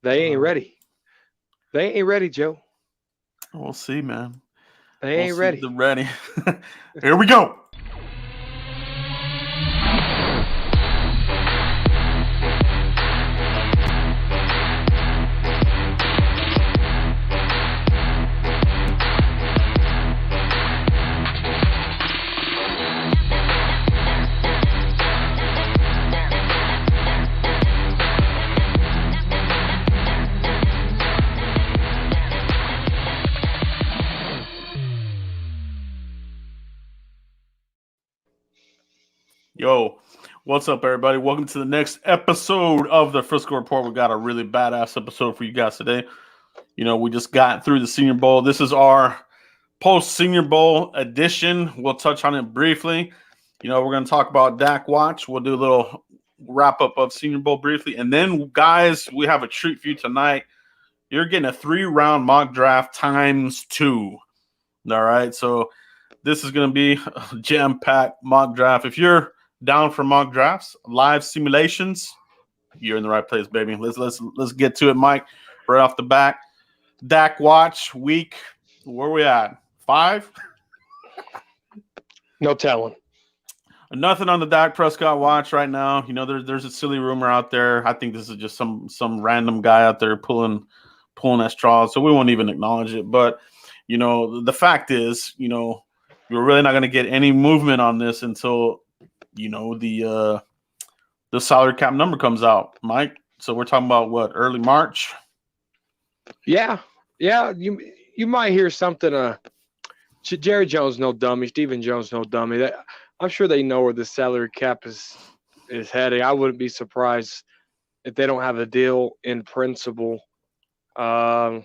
They ain't ready. They ain't ready, Joe. We'll see, man. They We'll ain't see if ready. they're ready. Here we go. Yo, what's up, everybody? Welcome to the next episode of the Frisco Report. We got a really badass episode for you guys today. We just got through the Senior Bowl. This is our post Senior Bowl edition. We'll touch on it briefly. We're going to talk about Dak Watch. We'll do a little wrap up of Senior Bowl briefly. And then, guys, we have a treat for you tonight. You're getting a 3-round mock draft times 2. All right. So this is going to be a jam-packed mock draft. If you're down for mock drafts, live simulations, you're in the right place, baby. Let's get to it, Mike. Right off the bat, Dak Watch week. Where we at? 5? No telling. Nothing on the Dak Prescott watch right now. There's a silly rumor out there. I think this is just some random guy out there pulling at straws, so we won't even acknowledge it. But the fact is, we're really not going to get any movement on this until the salary cap number comes out, Mike. So we're talking about what, early March? Yeah. You might hear something. Jerry Jones, no dummy. Stephen Jones, no dummy. I'm sure they know where the salary cap is heading. I wouldn't be surprised if they don't have a deal in principle. Here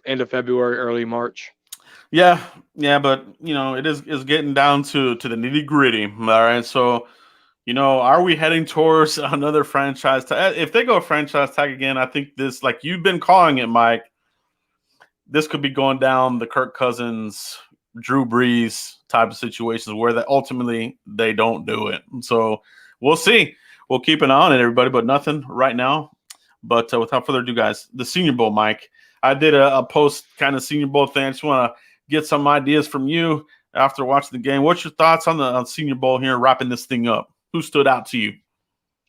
end of February, early March. Yeah, but it is getting down to the nitty gritty. All right, so are we heading towards another franchise tag? If they go franchise tag again, I think this, like you've been calling it, Mike, this could be going down the Kirk Cousins, Drew Brees type of situations where ultimately they don't do it. So we'll see. We'll keep an eye on it, everybody, but nothing right now. But without further ado, guys, the Senior Bowl, Mike. I did a post kind of Senior Bowl thing. I just want to get some ideas from you after watching the game. What's your thoughts on Senior Bowl here, wrapping this thing up? Who stood out to you?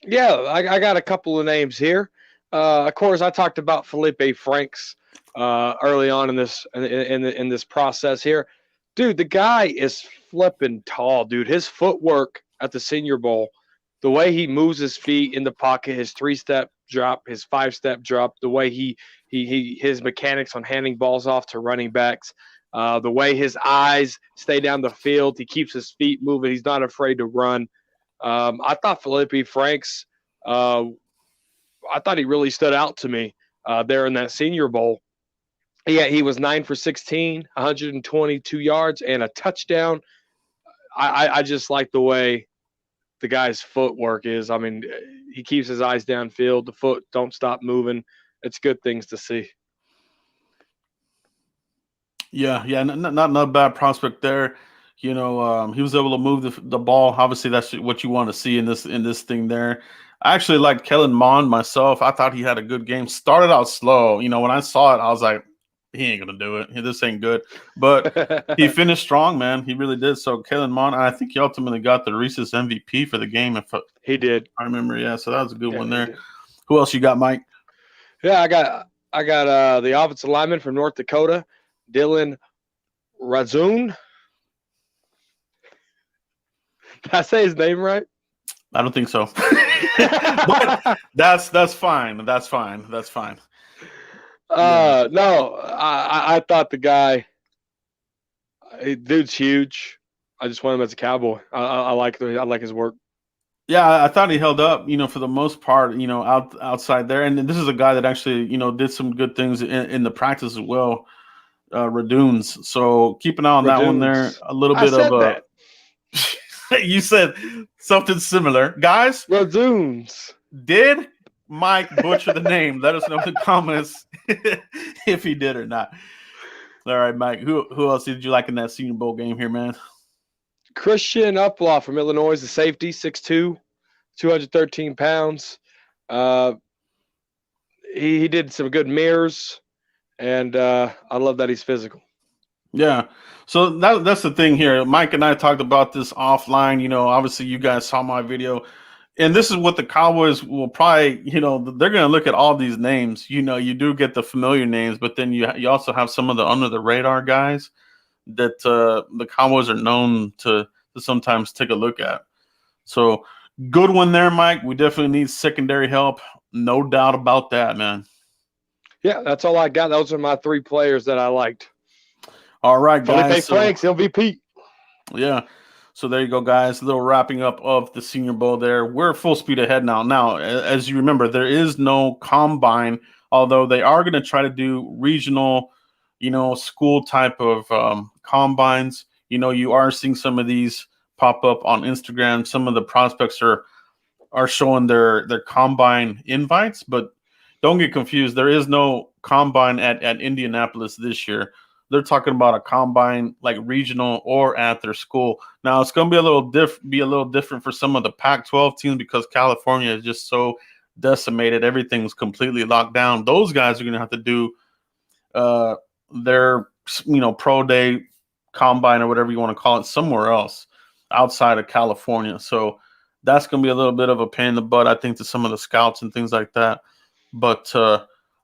Yeah, I got a couple of names here. Of course, I talked about Felipe Franks early on in this process here. Dude, the guy is flipping tall, dude. His footwork at the Senior Bowl, the way he moves his feet in the pocket, his 3-step drop, his 5-step drop, the way his mechanics on handing balls off to running backs, the way his eyes stay down the field, he keeps his feet moving. He's not afraid to run. I thought Felipe Franks, I thought he really stood out to me there in that Senior Bowl. Yeah, he was 9 for 16, 122 yards, and a touchdown. I just like the way the guy's footwork is. I mean, he keeps his eyes downfield. The foot don't stop moving. It's good things to see. Yeah, not a bad prospect there. He was able to move the ball. Obviously, that's what you want to see in this thing there. I actually liked Kellen Mond myself. I thought he had a good game. Started out slow. When I saw it, I was like, he ain't gonna do it. This ain't good. But he finished strong, man. He really did. So Kellen Mond, I think he ultimately got the Reese's MVP for the game. He did. I remember, yeah. So that was a good one there. Who else you got, Mike? Yeah, I got the offensive lineman from North Dakota, Dylan Razoon. Did I say his name right? I don't think so. But that's fine. That's fine. No, I thought the guy, dude's huge. I just want him as a Cowboy. I like his work. Yeah, I thought he held up, for the most part, outside there. And this is a guy that actually, did some good things in the practice as well, Raduns. So keep an eye on that one there. A little bit of that. You said something similar. Guys, Raduns. Did Mike butcher the name? Let us know in the comments if he did or not. All right, Mike. Who else did you like in that Senior Bowl game here, man? Christian Uplaw from Illinois, the safety, 6'2", 213 pounds. Uh, he did some good mirrors, and I love that he's physical. Yeah. So that's the thing here. Mike and I talked about this offline. Obviously you guys saw my video. And this is what the Cowboys will probably, they're going to look at all these names. You do get the familiar names, but then you also have some of the under the radar guys that the Cowboys are known to sometimes take a look at. So good one there, Mike. We definitely need secondary help. No doubt about that, man. Yeah, that's all I got. Those are my 3 players that I liked. All right, guys. Felipe Franks, MVP. Yeah. So there you go, guys. A little wrapping up of the Senior Bowl there. We're full speed ahead now. Now, as you remember, there is no combine, although they are going to try to do regional, school type of combines. You are seeing some of these pop up on Instagram. Some of the prospects are showing their combine invites, but don't get confused. There is no combine at Indianapolis this year. They're talking about a combine like regional or at their school. Now it's going to be a little different for some of the Pac-12 teams because California is just so decimated. Everything's completely locked down. Those guys are going to have to do their pro day combine or whatever you want to call it somewhere else outside of California. So that's going to be a little bit of a pain in the butt, I think, to some of the scouts and things like that. But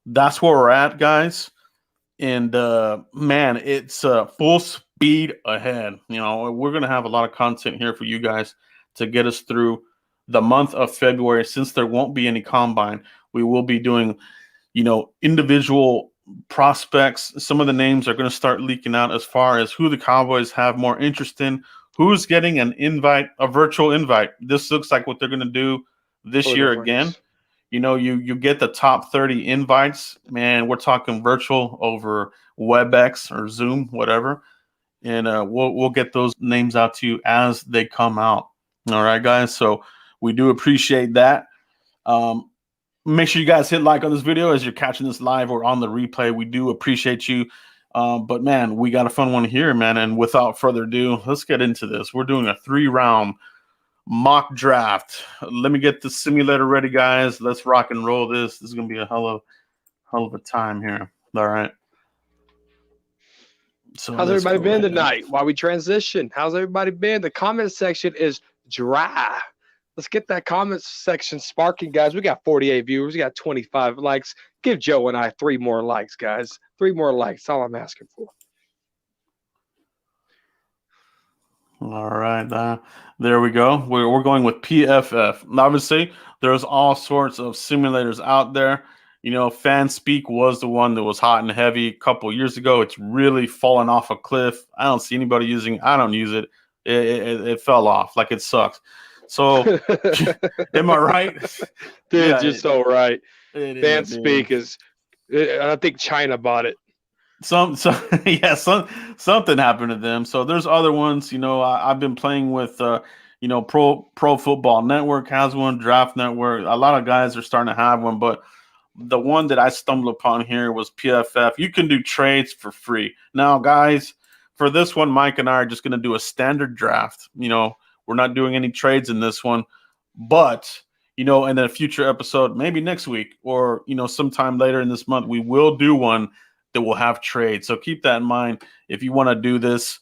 that's where we're at, guys. And man, it's full speed ahead. We're going to have a lot of content here for you guys to get us through the month of February. Since there won't be any combine, we will be doing, individual prospects. Some of the names are going to start leaking out as far as who the Cowboys have more interest in, who's getting an invite, a virtual invite. This looks like what they're going to do this year again. You get the top 30 invites, man. We're talking virtual over WebEx or Zoom, whatever, and we'll get those names out to you as they come out. All right, guys. So we do appreciate that. Make sure you guys hit like on this video as you're catching this live or on the replay. We do appreciate you. But man, we got a fun one here, man. And without further ado, let's get into this. We're doing a 3-round mock draft. Let me get the simulator ready, guys. Let's rock and roll this. This is gonna be a hell of a time here. All right. So how's everybody been tonight? While we transition, how's everybody been? The comment section is dry. Let's get that comment section sparking, guys. We got 48 viewers. We got 25 likes. Give Joe and I 3 more likes, guys. 3 more likes. That's all I'm asking for. All right, there we go. We're going with PFF. Obviously, there's all sorts of simulators out there. FanSpeak was the one that was hot and heavy a couple years ago. It's really fallen off a cliff. I don't see anybody using it. I don't use it. It fell off. Like, it sucks. So, am I right? Dude, yeah, you're so right. FanSpeak is, I think China bought it. Something happened to them. So there's other ones. I've been playing with Pro Football Network has one, Draft Network. A lot of guys are starting to have one, but the one that I stumbled upon here was PFF. You can do trades for free. Now, guys, for this one, Mike and I are just going to do a standard draft. We're not doing any trades in this one, but in a future episode, maybe next week or sometime later in this month, we will do one that will have trades. So keep that in mind. If you want to do this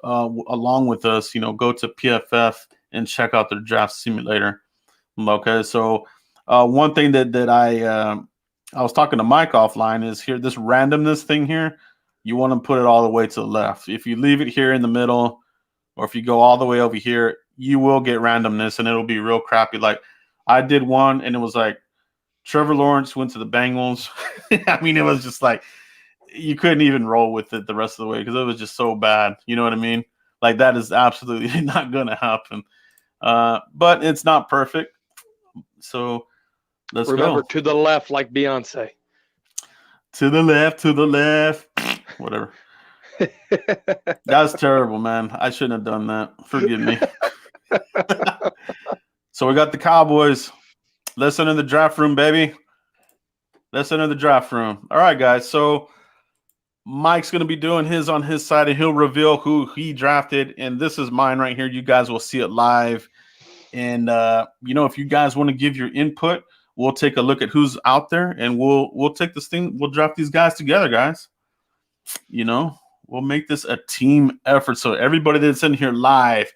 along with us, go to PFF and check out their draft simulator. Okay, so one thing that I was talking to Mike offline is here, this randomness thing here, you want to put it all the way to the left. If you leave it here in the middle, or if you go all the way over here, you will get randomness and it'll be real crappy. Like, I did one and it was like Trevor Lawrence went to the Bengals. I mean, it was just like, you couldn't even roll with it the rest of the way because it was just so bad. You know what I mean? Like, that is absolutely not going to happen. But it's not perfect. So let's remember, go. To the left, like Beyonce. To the left. Whatever. That's terrible, man. I shouldn't have done that. Forgive me. So we got the Cowboys. Let's enter the draft room, baby. Let's enter the draft room. All right, guys. So Mike's going to be doing his on his side, and he'll reveal who he drafted. And this is mine right here. You guys will see it live. And, if you guys want to give your input, we'll take a look at who's out there, and we'll take this thing. We'll draft these guys together, guys. You know, we'll make this a team effort. So everybody that's in here live,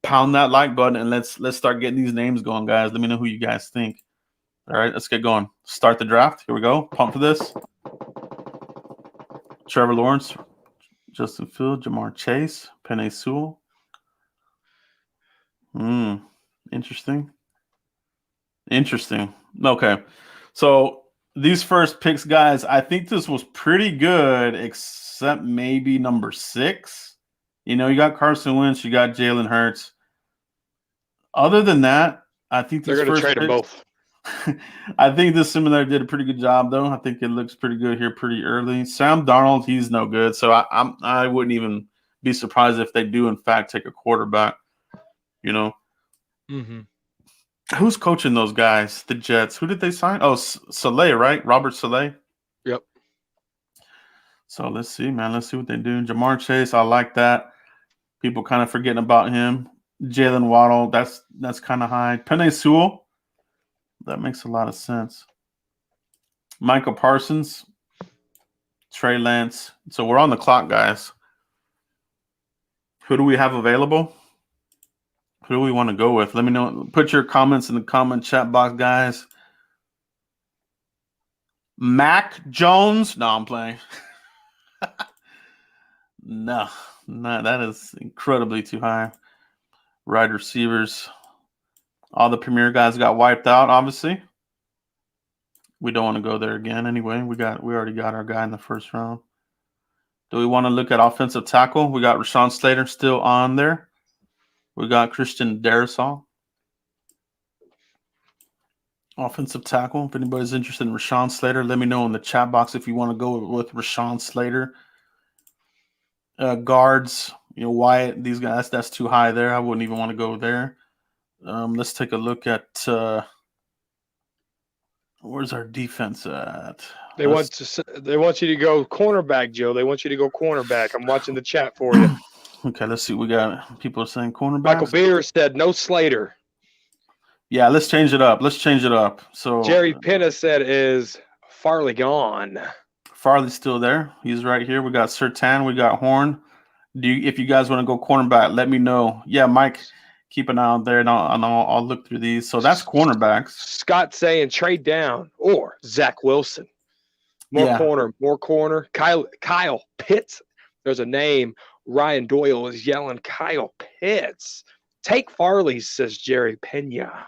pound that like button, and let's start getting these names going, guys. Let me know who you guys think. All right, let's get going. Start the draft. Here we go. Pump for this. Trevor Lawrence, Justin Field, Jamar Chase, Penei Sewell. Interesting. Okay. So these first picks, guys, I think this was pretty good, except maybe number 6. You know, you got Carson Wentz, you got Jalen Hurts. Other than that, I think they're going to trade them both. I think this similar did a pretty good job, though. I think it looks pretty good here pretty early. Sam Darnold, he's no good, so I wouldn't even be surprised if they do, in fact, take a quarterback. You know, Who's coaching those guys? The Jets. Who did they sign? Oh, Saleh, right? Robert Saleh. Yep. So let's see, man. Let's see what they do. Jamar Chase, I like that. People kind of forgetting about him. Jalen Waddle, that's kind of high. Penei Sewell, that makes a lot of sense. Michael Parsons, Trey Lance. So we're on the clock, guys. Who do we have available? Who do we want to go with? Let me know. Put your comments in the comment chat box, guys. Mac Jones. No, I'm playing. No, that is incredibly too high. Wide receivers. All the premier guys got wiped out, obviously. We don't want to go there again anyway. We already got our guy in the first round. Do we want to look at offensive tackle? We got Rashawn Slater still on there. We got Christian Darrisaw. Offensive tackle. If anybody's interested in Rashawn Slater, let me know in the chat box if you want to go with Rashawn Slater. Guards, you know, Wyatt, these guys, that's too high there. I wouldn't even want to go there. Let's take a look at where's our defense at? They want you to go cornerback, Joe. They want you to go cornerback. I'm watching the chat for you. Okay, let's see. We got people saying cornerback. Michael Beer said no Slater. Yeah, let's change it up. So Jerry Penna said is Farley gone. Farley's still there. He's right here. We got Surtain. We got Horn. If you guys want to go cornerback, let me know. Yeah, Mike, keep an eye out there, and I'll look through these. So that's cornerbacks. Scott saying trade down or Zach Wilson. More corner. Kyle Pitts. There's a name. Ryan Doyle is yelling Kyle Pitts. Take Farley, says Jerry Pena.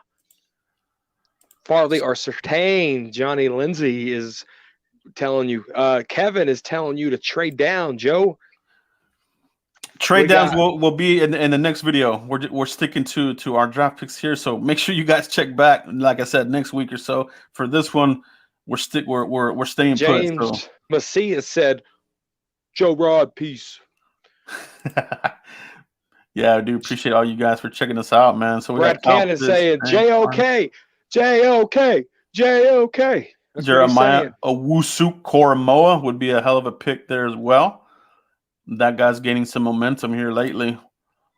Farley or Surtain. Johnny Lindsay is telling you. Kevin is telling you to trade down, Joe. Trade downs will be in the next video. We're sticking to our draft picks here, so make sure you guys check back. Like I said, next week or so. For this one, we're staying James put. So. Macias said, "Joe Rod, peace." Yeah, I do appreciate all you guys for checking us out, man. So we Brad Cannon saying JOK. Jeremiah Owusu Koromoa would be a hell of a pick there as well. That guy's gaining some momentum here lately,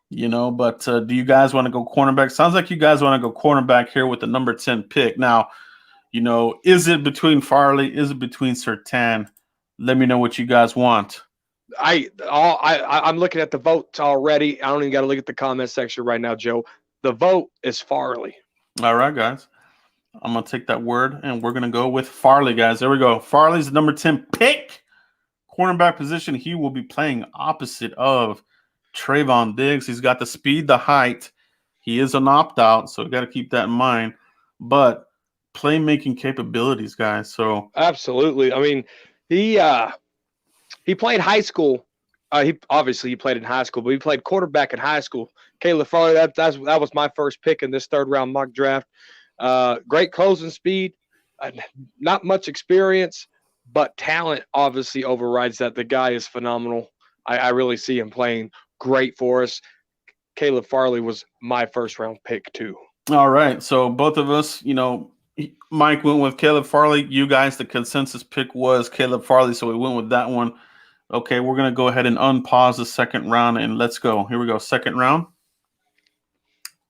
you know. But do you guys want to go cornerback? Sounds like you guys want to go cornerback here with the number 10 pick. Now, you know, is it between Farley? Is it between Surtain? Let me know what you guys want. I'm looking at the votes already. I don't even got to look at the comment section right now, Joe. The vote is Farley. All right, guys. I'm going to take that word, and we're going to go with Farley, guys. There we go. Farley's the number 10 pick. Cornerback position, he will be playing opposite of Trayvon Diggs. He's got the speed, the height. He is an opt-out, so you got to keep that in mind. But playmaking capabilities, guys. So absolutely. I mean, he played high school. He played in high school, but he played quarterback in high school. Caleb Farley, that was my first pick in this third-round mock draft. Great closing speed, not much experience, but talent obviously overrides that. The guy is phenomenal. I really see him playing great for us. Caleb Farley was my first-round pick too. All right, so both of us, you know, Mike went with Caleb Farley. You guys, the consensus pick was Caleb Farley, so we went with that one. Okay, we're going to go ahead and unpause the second round, and let's go. Here we go, second round.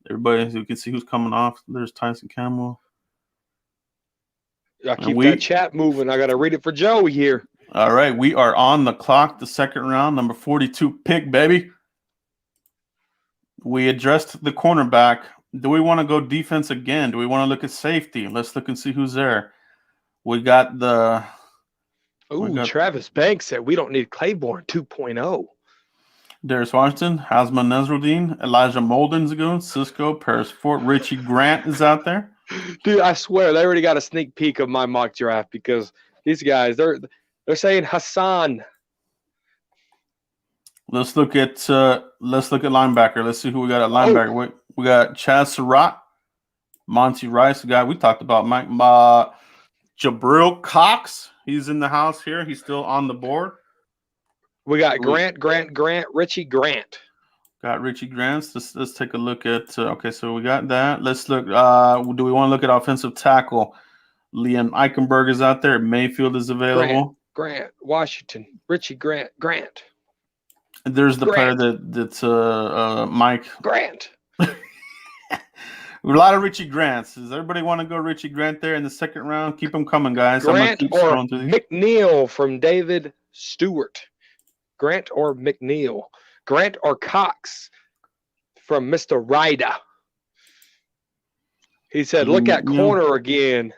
Everybody, so you can see who's coming off. There's Tyson Campbell. I keep that chat moving. I got to read it for Joey here. All right, we are on the clock. The second round, number 42 pick, baby. We addressed the cornerback. Do we want to go defense again? Do we want to look at safety? Let's look and see who's there. We got the. Travis Banks said we don't need Claiborne 2.0. Darius Washington, Hazma Nezruddin, Elijah Molden's going, Cisco, Paris Fort, Richie Grant is out there. Dude, I swear they already got a sneak peek of my mock draft because these guys they're saying Hassan. Let's look at linebacker. Let's see who we got at linebacker. We got Chaz Surratt, Monty Rice, the guy we talked about, Mike Jabril Cox. He's in the house here. He's still on the board. We got Grant, Richie Grant. Got Richie Grant. Let's take a look at. Okay, so we got that. Let's look. Do we want to look at offensive tackle? Liam Eichenberg is out there. Mayfield is available. Grant, Washington, Richie Grant. There's the player that's Mike Grant. A lot of Richie Grants. Does everybody want to go Richie Grant there in the second round? Keep them coming, guys. Grant or McNeil from David Stewart. Grant or McNeil. Grant or Cox from Mr. Ryder. He said, look at corner again.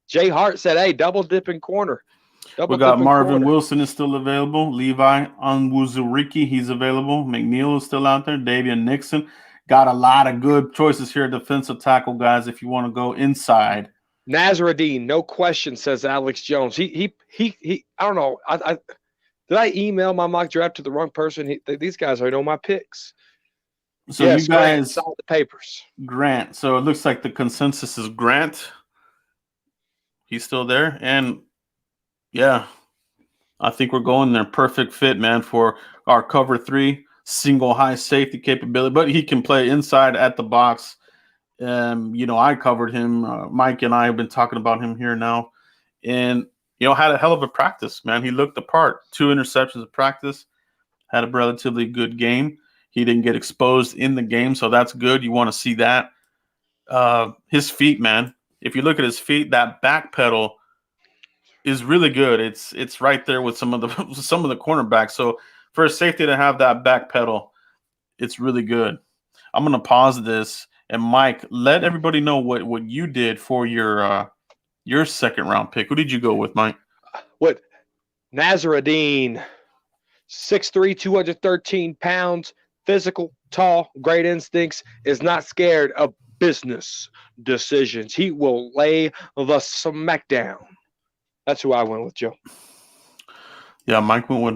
Jay Hart said, hey, double dipping corner. We got Marvin Wilson is still available. Levi Onwuzurike, he's available. McNeil is still out there. Davian Nixon. Got a lot of good choices here, defensive tackle, guys, if you want to go inside. Nazruddin, no question, says Alex Jones. He I don't know. Did I email my mock draft to the wrong person? These guys already know my picks. So yes, you guys saw the papers. Grant. So it looks like the consensus is Grant. He's still there. And yeah, I think we're going there. Perfect fit, man, for our cover 3 single high safety capability. But he can play inside at the box. I covered him. Mike and I have been talking about him here now. And, had a hell of a practice, man. He looked the part. 2 interceptions of practice. Had a relatively good game. He didn't get exposed in the game, so that's good. You want to see that. His feet, man. If you look at his feet, that back pedal is really good. It's right there with some of the cornerbacks. So for a safety to have that back pedal, it's really good. I'm gonna pause this, and Mike, let everybody know what you did for your second round pick. Who did you go with, Mike? What? Nazruddin, 6'3", 213 pounds, physical, tall, great instincts, is not scared of business decisions. He will lay the smackdown. That's who I went with, Joe. Yeah, Mike went with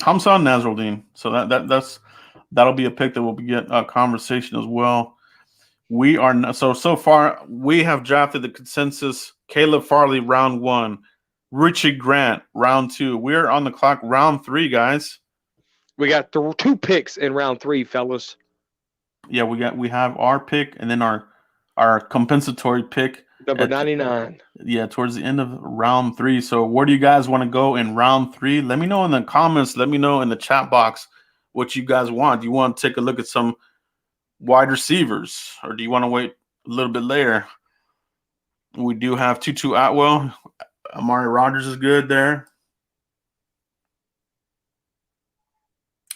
Hamza Nazruddin. So that'll be a pick that will get a conversation as well. We are so far we have drafted the consensus. Caleb Farley round 1, Richie Grant round 2. We're on the clock round 3, guys. We got 2 picks in round 3, fellas. Yeah, we have our pick and then our compensatory pick. Number 99. Yeah, towards the end of round 3. So where do you guys want to go in round 3? Let me know in the comments. Let me know in the chat box what you guys want. Do you want to take a look at some wide receivers, or do you want to wait a little bit later? We do have Tutu Atwell. Amari Rogers is good there.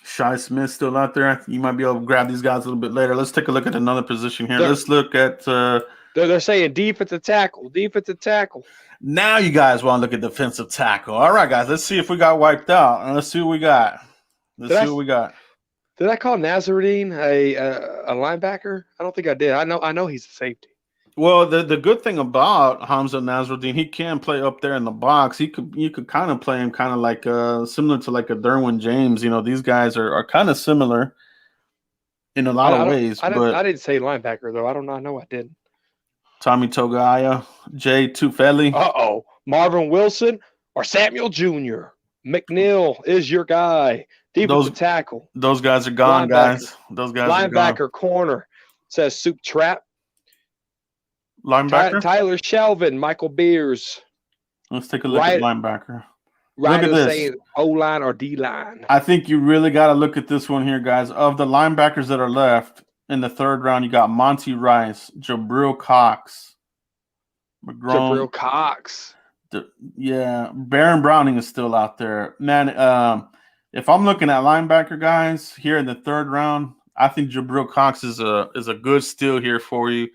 Shi Smith still out there. You might be able to grab these guys a little bit later. Let's take a look at another position here. Let's look at they're saying defensive tackle. Now you guys want to look at defensive tackle. All right, guys. Let's see if we got wiped out. Let's see what we got. Did I call Nazruddin a linebacker? I don't think I did. I know he's a safety. Well, the good thing about Hamza Nazruddin, he can play up there in the box. You could kind of play him kind of like similar to like a Derwin James. These guys are kind of similar in a lot of ways. I didn't say linebacker though. I don't know. I know I didn't. Tommy Togaya, Jay Tufeli. Marvin Wilson or Samuel Jr. McNeil is your guy. Defensive tackle. Those guys are gone, guys. Those guys are gone. Linebacker corner says Soup Trap. Linebacker? Tyler Shelvin, Michael Beers. Let's take a look at linebacker. Look at this. Saying O-line or D-line. I think you really got to look at this one here, guys. Of the linebackers that are left in the third round, you got Monty Rice, Jabril Cox, McGrone. Jabril Cox. Yeah, Baron Browning is still out there, man. If I'm looking at linebacker guys here in the third round, I think Jabril Cox is a good steal here for you,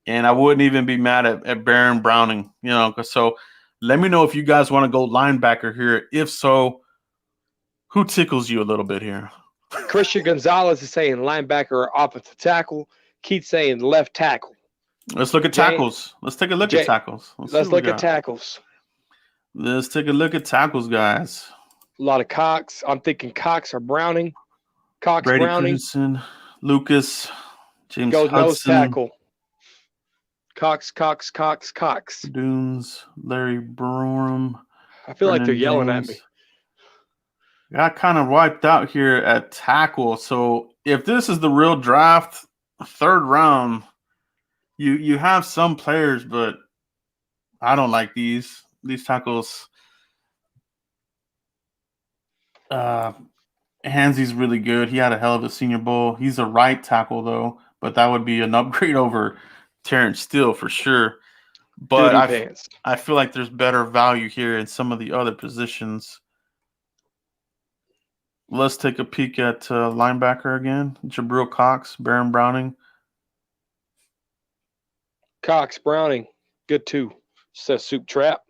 and I wouldn't even be mad at Baron Browning. So let me know if you guys want to go linebacker here. If so, who tickles you a little bit here? Christian Gonzalez is saying linebacker or offensive tackle. Keith saying left tackle. Let's look at tackles. Let's take a look at tackles. Let's look at tackles. Let's take a look at tackles, guys. A lot of Cox. I'm thinking Cox or Browning. Cox, Brady Browning. Christensen, Lucas, James Goes Hudson. nose tackle. Cox. Dunes, Larry Brorum. I feel like they're yelling at me. Got kind of wiped out here at tackle. So if this is the real draft, third round, you have some players, but I don't like these tackles. Hansy's really good. He had a hell of a Senior Bowl. He's a right tackle though, but that would be an upgrade over Terrence Steele for sure. But I feel like there's better value here in some of the other positions. Let's take a peek at linebacker again. Jabril Cox, Baron Browning. Cox, Browning, good too. Says Soup Trap.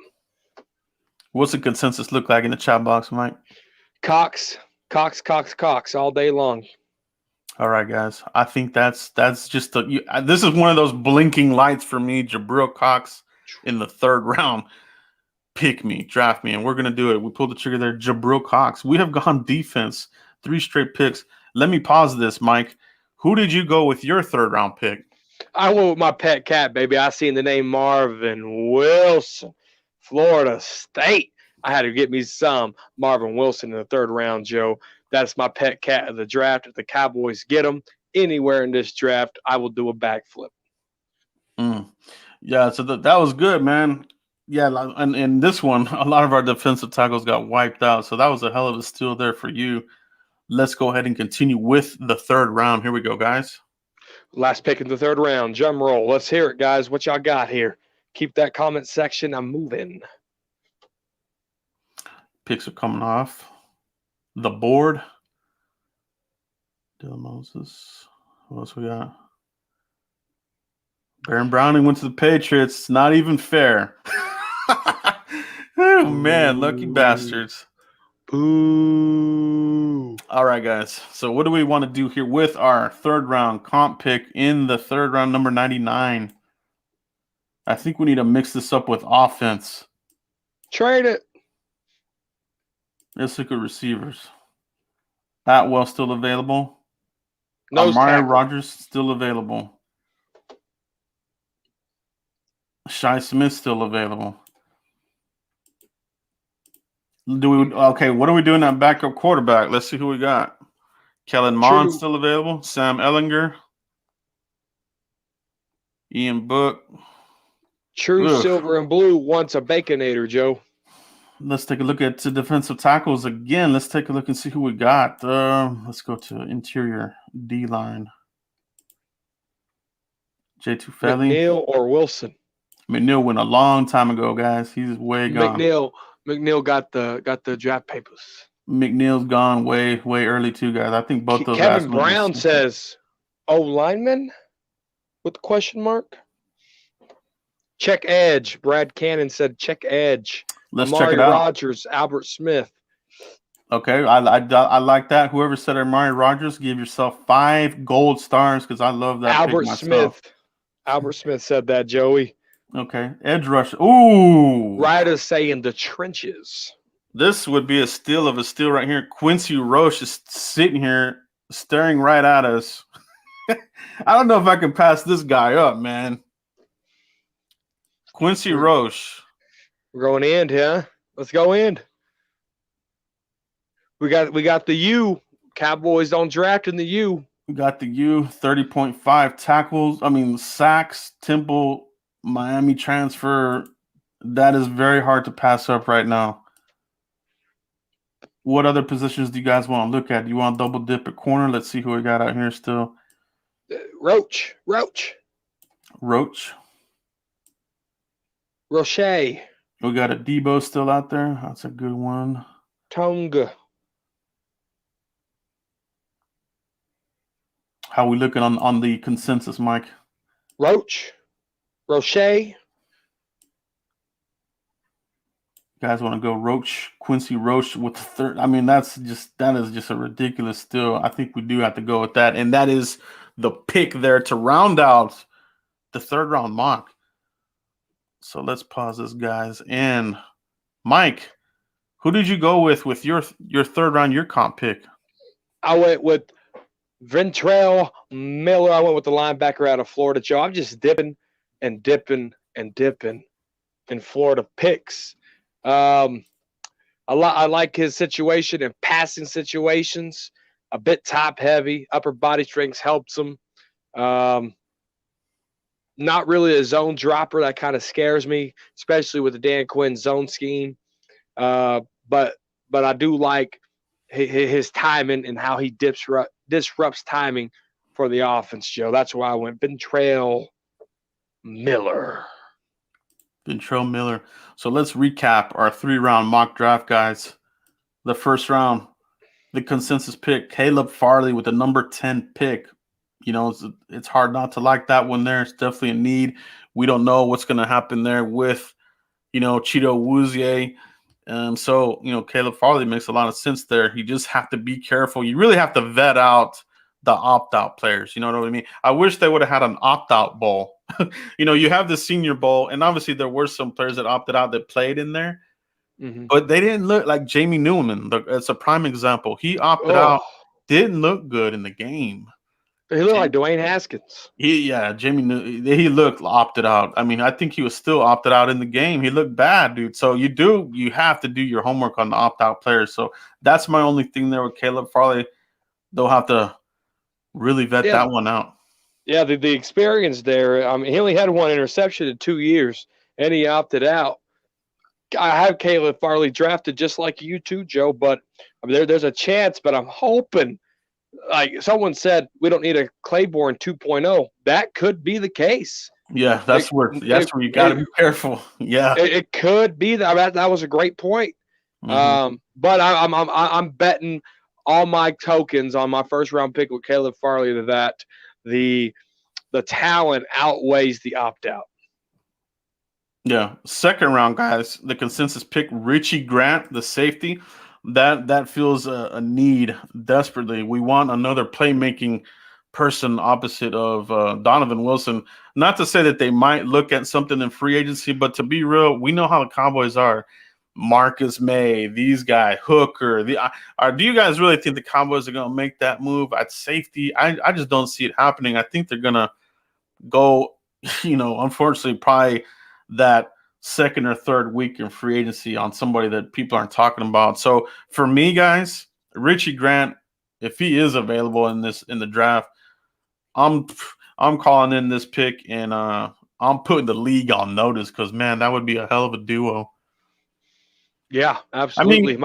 What's the consensus look like in the chat box, Mike? Cox all day long. All right, guys. I think that's just this is one of those blinking lights for me. Jabril Cox in the third round. Pick me, draft me, and we're gonna do it. We pulled the trigger there. Jabril Cox. We have gone defense, 3 straight picks. Let me pause this, Mike. Who did you go with your third round pick? I went with my pet cat, baby. I seen the name Marvin Wilson, Florida State. I had to get me some Marvin Wilson in the third round, Joe. That's my pet cat of the draft. If the Cowboys get him anywhere in this draft, I will do a backflip. Yeah, so that was good, man. Yeah, and in this one, a lot of our defensive tackles got wiped out. So that was a hell of a steal there for you. Let's go ahead and continue with the third round. Here we go, guys. Last pick in the third round. Drum roll. Let's hear it, guys. What y'all got here? Keep that comment section. I'm moving. Picks are coming off the board. Dylan Moses. What else we got? Baron Browning went to the Patriots. Not even fair. Oh, man. Lucky bastards. Boo. All right, guys. So what do we want to do here with our third round comp pick in the third round, number 99? I think we need to mix this up with offense. Trade it. Let's look at receivers. Atwell still available. Nose Amari tackle. Rogers still available. Shai Smith still available. Okay, what are we doing at backup quarterback? Let's see who we got. Kellen Mond still available. Sam Ehlinger. Ian Book. True silver and blue wants a Baconator, Joe. Let's take a look at the defensive tackles again. Let's take a look and see who we got. Let's go to interior D-line. J. Tufeli. McNeil or Wilson? McNeil went a long time ago, guys. He's way gone. McNeil got the draft papers. McNeil's gone way early too, guys. I think both those guys. Kevin Brown says, "Oh, lineman?" With the question mark. Check edge. Brad Cannon said, "Check edge." Let's Amari check it out. Rogers, Albert Smith. Okay, I like that. Whoever said Amari Rogers, give yourself 5 gold stars because I love that. Albert pick Smith. Albert Smith said that, Joey. Okay, edge rush. Ooh. Ryder's saying the trenches. This would be a steal of a steal right here. Quincy Roche is sitting here staring right at us. I don't know if I can pass this guy up, man. Quincy Roche. We're going in, huh? Let's go in. We got the U. Cowboys don't draft in the U. We got the U, 30.5 sacks, Temple, Miami transfer. That is very hard to pass up right now. What other positions do you guys want to look at? Do you want to double dip at corner? Let's see who we got out here still. Roach. Roche. We got a Debo still out there. That's a good one. Tonga. How we looking on the consensus, Mike? Roche. Roche. Guys want to go Roach, Quincy Roach with the third. I mean, that is just a ridiculous still. I think we do have to go with that. And that is the pick there to round out the third round mock. So let's pause this, guys. And Mike, who did you go with your third round, your comp pick? I went with Ventrell Miller. I went with the linebacker out of Florida, Joe. I'm just dipping and dipping and dipping in Florida picks. I like his situation in passing situations. A bit top heavy, upper body strength helps him. Not really a zone dropper. That kind of scares me, especially with the Dan Quinn zone scheme. But I do like his timing and how he disrupts timing for the offense, Joe. That's why I went Ventrell Miller. Ventrell Miller. So let's recap our 3-round mock draft, guys. The first round, the consensus pick, Caleb Farley with the number 10 pick. You know, it's hard not to like that one there. It's definitely a need. We don't know what's going to happen there with, Cheeto Wuzie. So, Caleb Farley makes a lot of sense there. You just have to be careful. You really have to vet out the opt-out players. You know what I mean? I wish they would have had an opt-out bowl. You have the Senior Bowl, and obviously there were some players that opted out that played in there, but they didn't look like Jamie Newman. It's a prime example. He opted out, didn't look good in the game. He looked like Dwayne Haskins. He looked opted out. I mean, I think he was still opted out in the game. He looked bad, dude. So you have to do your homework on the opt-out players. So that's my only thing there with Caleb Farley. They'll have to really vet that one out. Yeah, the experience there. I mean, he only had one interception in 2 years, and he opted out. I have Caleb Farley drafted just like you too, Joe. But I mean, there's a chance. But I'm hoping, like someone said, we don't need a Claiborne 2.0. That could be the case. Yeah, that's where you got to be careful. Yeah, it could be that. That was a great point. But I'm betting all my tokens on my first round pick with Caleb Farley that the talent outweighs the opt out. Yeah, second round, guys. The consensus pick Richie Grant, the safety. That feels a need desperately. We want another playmaking person opposite of Donovan Wilson. Not to say that they might look at something in free agency, but to be real, we know how the Cowboys are. Marcus May, these guys, Hooker. Do you guys really think the Cowboys are going to make that move at safety? I just don't see it happening. I think they're going to go, unfortunately, probably that second or third week in free agency on somebody that people aren't talking about. So for me, guys, Richie Grant, if he is available in the draft, I'm calling in this pick, and I'm putting the league on notice because, man, that would be a hell of a duo. Yeah, absolutely.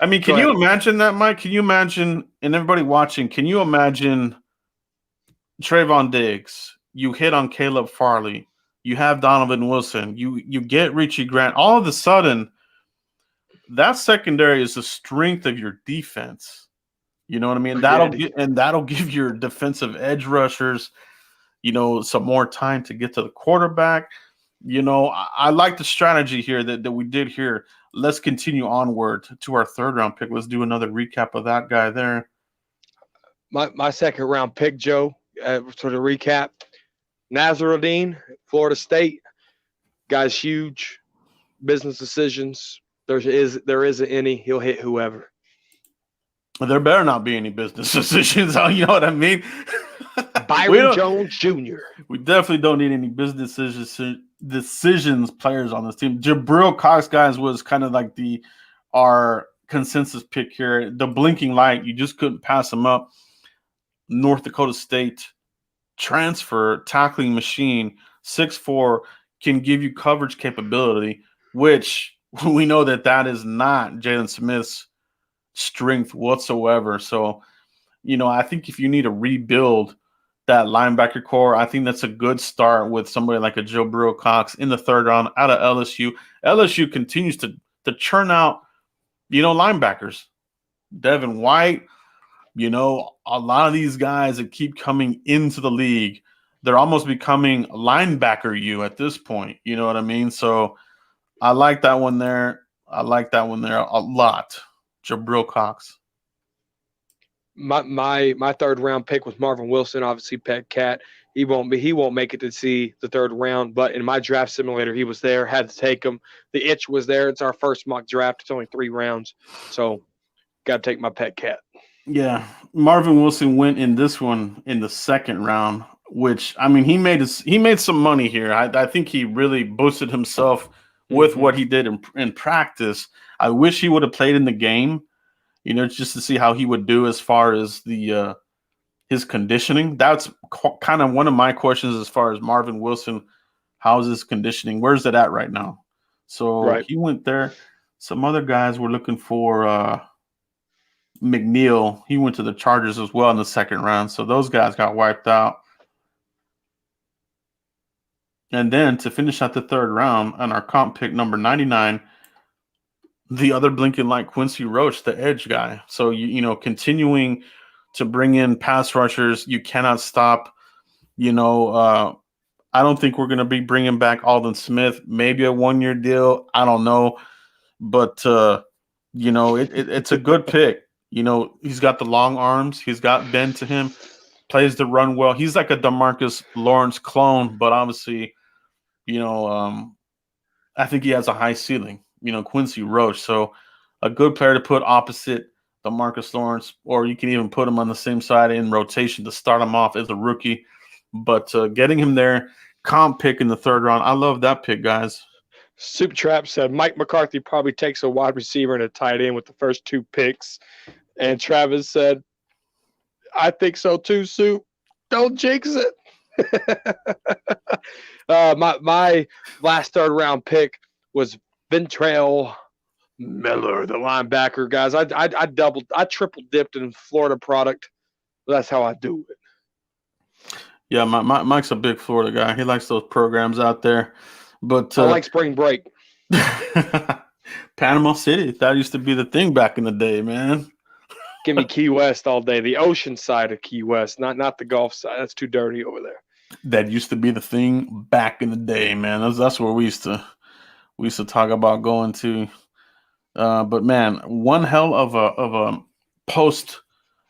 I mean, can you imagine that, Mike? Can you imagine, and everybody watching, can you imagine Trayvon Diggs? You hit on Caleb Farley. You have Donovan Wilson. You get Richie Grant. All of a sudden, that secondary is the strength of your defense. You know what I mean? That'll give your defensive edge rushers, some more time to get to the quarterback. I like the strategy here that we did here. Let's continue onward to our third round pick. Let's do another recap of that guy there. My second round pick, Joe, for the recap, Nazaruddin, Florida State. Guy's huge. Business decisions. There isn't any. He'll hit whoever. There better not be any business decisions. You know what I mean? Byron Jones Jr. We definitely don't need any business decisions players on this team. Jabril Cox, guys, was kind of like our consensus pick here. The blinking light, you just couldn't pass him up. North Dakota State transfer, tackling machine, 6'4", can give you coverage capability, which we know that is not Jalen Smith's strength whatsoever. So, I think if you need a rebuild, that linebacker core. I think that's a good start with somebody like a Jabril Cox in the third round out of LSU. LSU continues to churn out, linebackers. Devin White, a lot of these guys that keep coming into the league, they're almost becoming linebacker you at this point. You know what I mean? So I like that one there. I like that one there a lot. Jabril Cox. My third round pick was Marvin Wilson, obviously pet cat. He won't make it to see the third round, but in my draft simulator, he was there. Had to take him. The itch was there. It's our first mock draft. It's only 3 rounds, so got to take my pet cat. Yeah, Marvin Wilson went in this one in the second round, which I mean he made some money here. I think he really boosted himself with what he did in practice. I wish he would have played in the game, just to see how he would do as far as the his conditioning. That's kind of one of my questions as far as Marvin Wilson. How's his conditioning? Where's it at right now? So He went there. Some other guys were looking for McNeil. He went to the Chargers as well in the second round. So those guys got wiped out. And then to finish out the third round on our comp pick number 99, the other blinking light, Quincy Roach, the edge guy. So, continuing to bring in pass rushers, you cannot stop. I don't think we're going to be bringing back Aldon Smith. Maybe a 1-year deal. I don't know. But, it's a good pick. He's got the long arms. He's got bend to him. Plays the run well. He's like a DeMarcus Lawrence clone, but obviously, I think he has a high ceiling. Quincy Roach. So a good player to put opposite DeMarcus Lawrence, or you can even put him on the same side in rotation to start him off as a rookie. But getting him there, comp pick in the third round. I love that pick, guys. Soup Trap said Mike McCarthy probably takes a wide receiver and a tight end with the first 2 picks. And Travis said, I think so too, Soup. Don't jinx it. My last third round pick was Ventrell Miller, the linebacker, guys. I triple dipped in Florida product. That's how I do it. Yeah, Mike's a big Florida guy. He likes those programs out there. But I like spring break. Panama City, that used to be the thing back in the day, man. Give me Key West all day. The ocean side of Key West, not the Gulf side. That's too dirty over there. That used to be the thing back in the day, man. That's where we used to talk about going to. But man, one hell of a post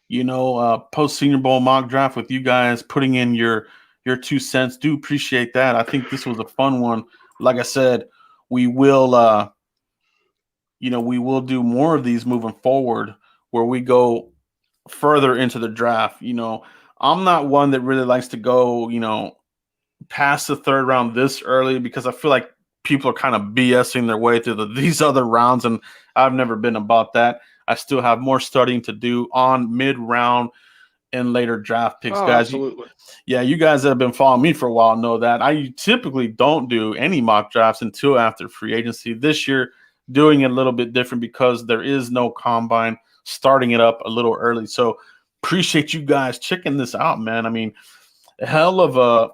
Senior Bowl mock draft with you guys putting in your 2 cents. Do appreciate that. I think this was a fun one. Like I said, we will do more of these moving forward where we go further into the draft. I'm not one that really likes to go, past the third round this early because I feel like people are kind of BSing their way through these other rounds, and I've never been about that. I still have more studying to do on mid-round and later draft picks, guys. Absolutely. You guys that have been following me for a while know that I typically don't do any mock drafts until after free agency. This year, doing it a little bit different because there is no combine, starting it up a little early. So appreciate you guys checking this out, man. I mean, hell of a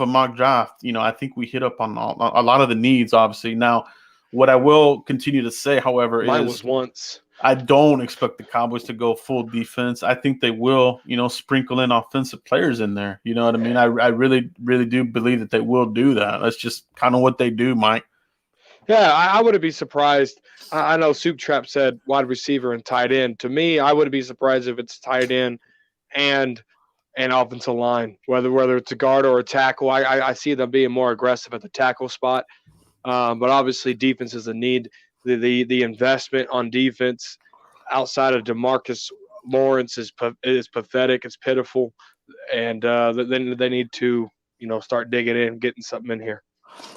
mock draft. I think we hit up on a lot of the needs, obviously. Now, what I will continue to say, however, Mine was once. I don't expect the Cowboys to go full defense. I think they will, sprinkle in offensive players in there. You know what I mean? I really, really do believe that they will do that. That's just kind of what they do, Mike. Yeah, I wouldn't be surprised. I know Soup Trap said wide receiver and tight end. To me, I wouldn't be surprised if it's tight end and offensive line, whether it's a guard or a tackle. I see them being more aggressive at the tackle spot. But obviously defense is a need. The investment on defense outside of DeMarcus Lawrence is pathetic. It's pitiful, and then they need to start digging in, getting something in here.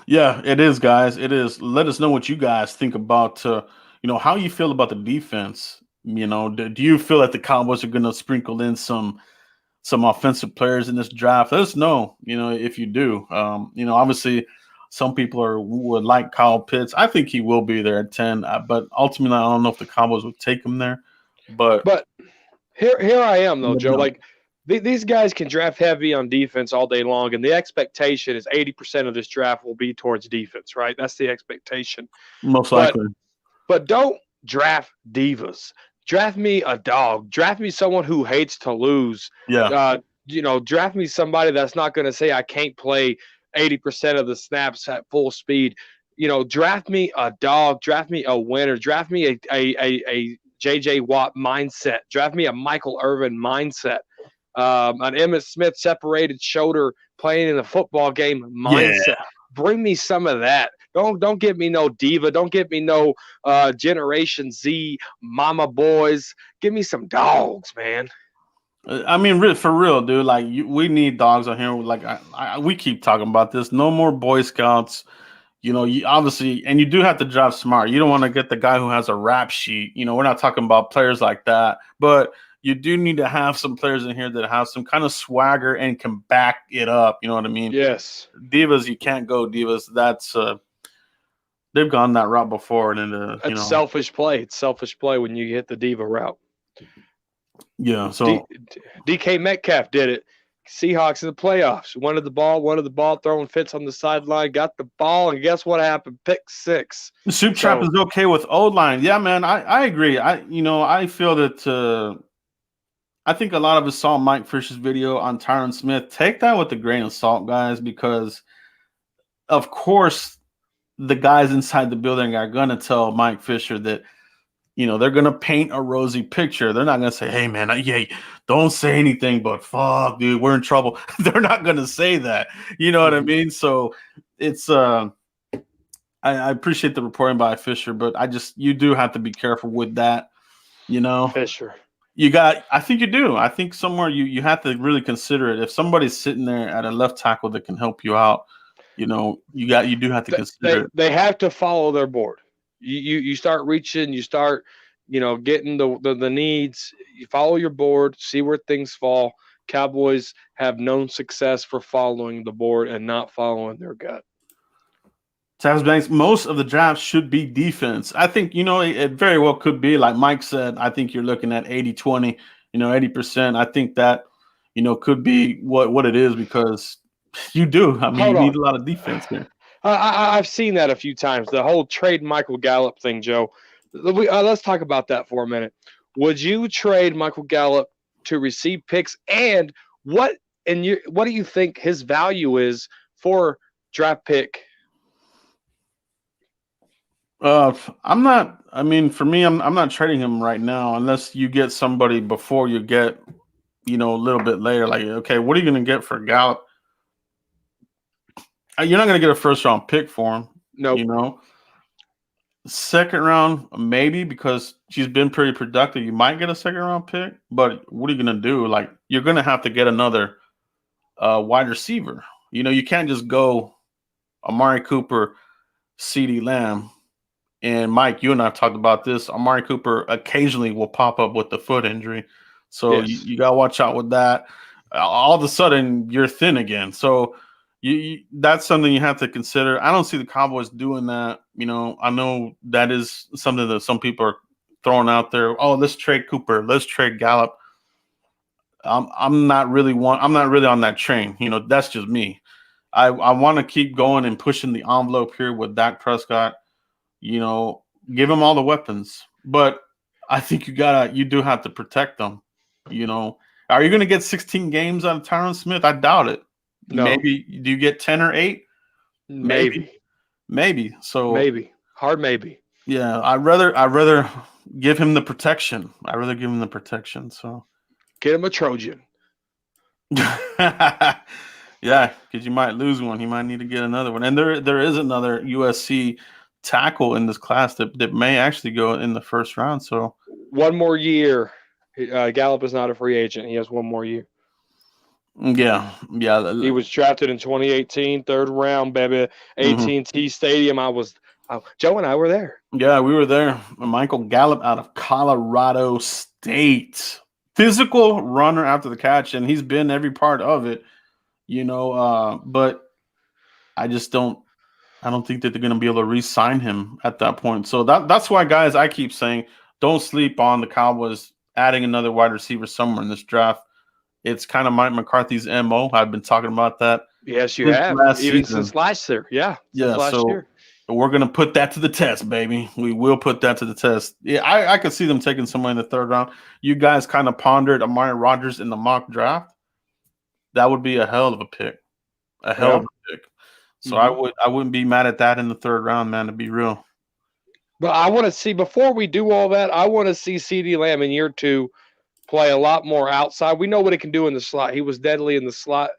Yeah, it is, guys. It is. Let us know what you guys think about how you feel about the defense. Do you feel that the Cowboys are going to sprinkle in some offensive players in this draft? Let us know. If you do. Obviously. Some people would like Kyle Pitts. I think he will be there at 10, but ultimately, I don't know if the Cowboys would take him there. But here I am though, Joe. Like These guys can draft heavy on defense all day long, and the expectation is 80% of this draft will be towards defense, right? That's the expectation. Most But likely. but don't draft divas. Draft me a dog. Draft me someone who hates to lose. Yeah. Draft me somebody that's not going to say I can't play 80% of the snaps at full speed. Draft me a dog. Draft me a winner. Draft me a J.J. Watt mindset. Draft me a Michael Irvin mindset. An Emmitt Smith separated shoulder playing in a football game Yeah. mindset. Bring me some of that. Don't give me no diva. Don't give me no Generation Z mama boys. Give me some dogs, man. I mean, for real, dude. Like, we need dogs on here. Like, we keep talking about this. No more Boy Scouts. You obviously, and you do have to draft smart. You don't want to get the guy who has a rap sheet. We're not talking about players like that, but you do need to have some players in here that have some kind of swagger and can back it up. You know what I mean? Yes. Divas, you can't go divas. That's they've gone that route before, and It's selfish play. It's selfish play when you hit the diva route. Yeah. So DK Metcalf did it. Seahawks in the playoffs. Wanted the ball, throwing fits on the sideline, got the ball, and guess what happened? Pick 6. Soup Trap is okay with O-line. Yeah, man, I agree. I feel that I think a lot of us saw Mike Fisher's video on Tyron Smith. Take that with a grain of salt, guys, because of course the guys inside the building are gonna tell Mike Fisher that they're going to paint a rosy picture. They're not going to say, hey, man, don't say anything, but fuck, dude, we're in trouble. They're not going to say that. You know what I mean? So it's I appreciate the reporting by Fisher, but you do have to be careful with that, Fisher. I think you do. I think somewhere you have to really consider it. If somebody's sitting there at a left tackle that can help you out, you do have to consider it. They have to follow their board. You start reaching, you start, getting the needs. You follow your board, see where things fall. Cowboys have known success for following the board and not following their gut. Travis Banks, most of the drafts should be defense. I think, it very well could be, like Mike said, I think you're looking at 80-20, 80%. I think that, could be what it is because you do. I mean, you need a lot of defense here. I've seen that a few times. The whole trade Michael Gallup thing, Joe. Let's talk about that for a minute. Would you trade Michael Gallup to receive picks? And what do you think his value is for draft pick? I'm not. I mean, for me, I'm not trading him right now unless you get somebody before you get, a little bit later. Like, okay, what are you going to get for Gallup? You're not going to get a first-round pick for him. No. Second round, maybe, because she's been pretty productive. You might get a second-round pick, but what are you going to do? Like, you're going to have to get another wide receiver. You can't just go Amari Cooper, CeeDee Lamb, and Mike, you and I have talked about this. Amari Cooper occasionally will pop up with the foot injury. So yes. you got to watch out with that. All of a sudden, you're thin again. So that's something you have to consider. I don't see the Cowboys doing that. I know that is something that some people are throwing out there. Oh, let's trade Cooper. Let's trade Gallup. I'm not really on that train. That's just me. I want to keep going and pushing the envelope here with Dak Prescott. Give him all the weapons, but I think you do have to protect them. Are you going to get 16 games out of Tyron Smith? I doubt it. No. Maybe do you get 10 or 8? Maybe. So maybe. Hard maybe. Yeah, I'd rather give him the protection. So get him a Trojan. Yeah, because you might lose one. He might need to get another one. And there is another USC tackle in this class that may actually go in the first round. So one more year. Gallup is not a free agent. He has one more year. Yeah. He was drafted in 2018, third round, baby. AT&T Stadium. Joe and I were there. Yeah, we were there. Michael Gallup out of Colorado State. Physical runner after the catch, and he's been every part of it, but I don't think that they're going to be able to re-sign him at that point. So that's why, guys, I keep saying don't sleep on the Cowboys adding another wide receiver somewhere in this draft. It's kind of Mike McCarthy's MO. I've been talking about that Yes, you since have. last Even season. since last year. Yeah, since Yeah, last so year. we're gonna put that to the test, baby. We will put that to the test. Yeah, I could see them taking someone in the third round. You guys kind of pondered Amari Rodgers in the mock draft. That would be a hell of a pick. A hell of Yeah. a pick. So Mm-hmm. I wouldn't be mad at that in the third round, man, to be real. But I want to see, before we do all that, I want to see CeeDee Lamb in year 2 play a lot more outside. We know what he can do in the slot. He was deadly in the slot.